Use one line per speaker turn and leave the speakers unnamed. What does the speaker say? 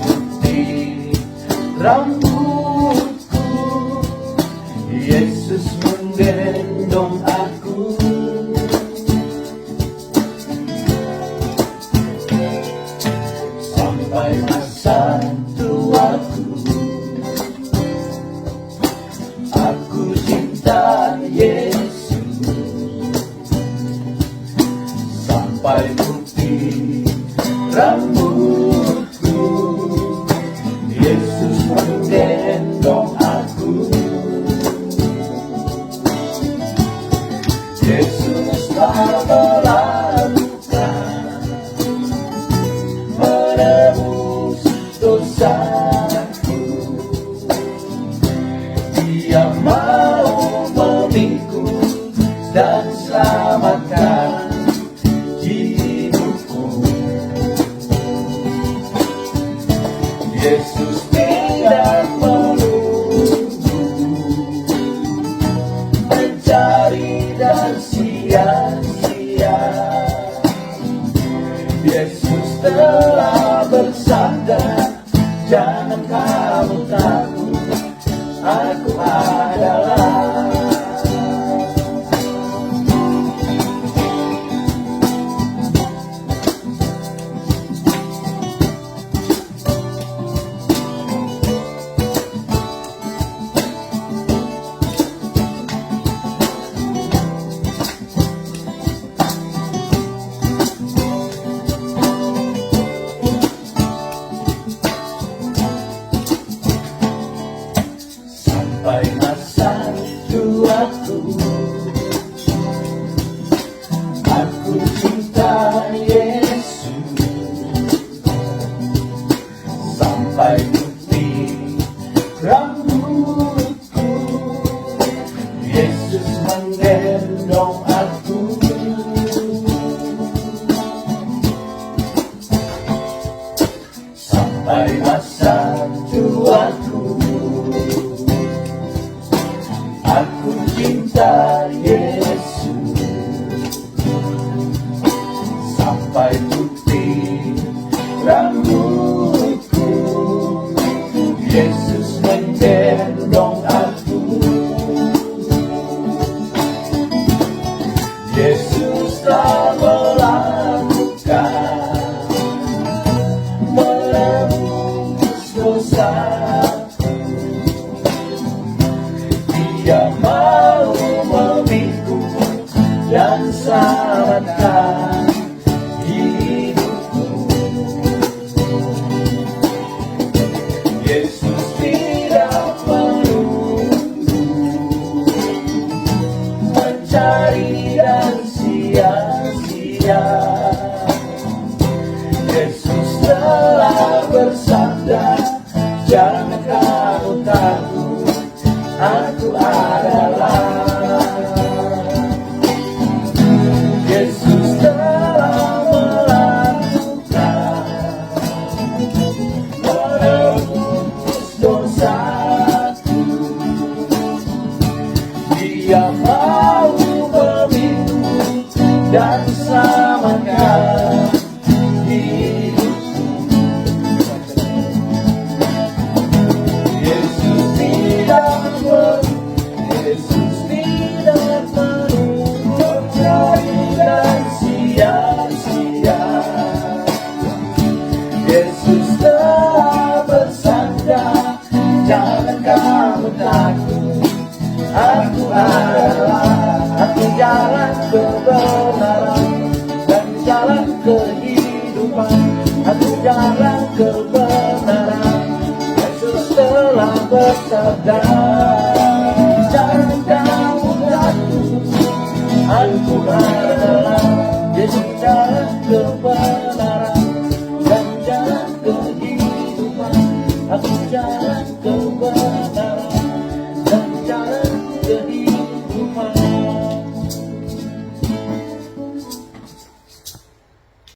putih rambutku, Yesus menggendong aku. Sampai masa tuaku, aku cinta Yesus. Sampai putih rambutku, Yesus menggendong aku. Yesus telah melakukan menebus dosaku. Dia mau memikul dan selamatkan hidupku. Yesus tidak menunggu mencari dan sia-sia. Yesus telah bersabda, jangan kamu takut, aku adalah. Sampai masa tuaku, aku cinta Yesus. Sampai putih rambutku, Yesus menggendong aku. Sampai masa tuaku, aku cinta Yesus. Sampai putih rambutku, Yesus menggendong aku. Yesus telah melakukan menebus dosaku. Dia mau memikul dan selamatkan hidupku. Yesus tidak menunggu mencari dan sia-sia. Yesus telah bersabda, jangan kamu takut, aku adalah. Yesus telah melakukan menebus dosaku. Dia mau memikul dan selamatkan hidupku. Yesus tidak menunggu mencari dan sia-sia. Yesus telah bersabda, jangan kamu takut, aku adalah. Aku jalan kebenaran dan jalan kehidupan. Aku jalan kebenaran, Yesus telah bersabda.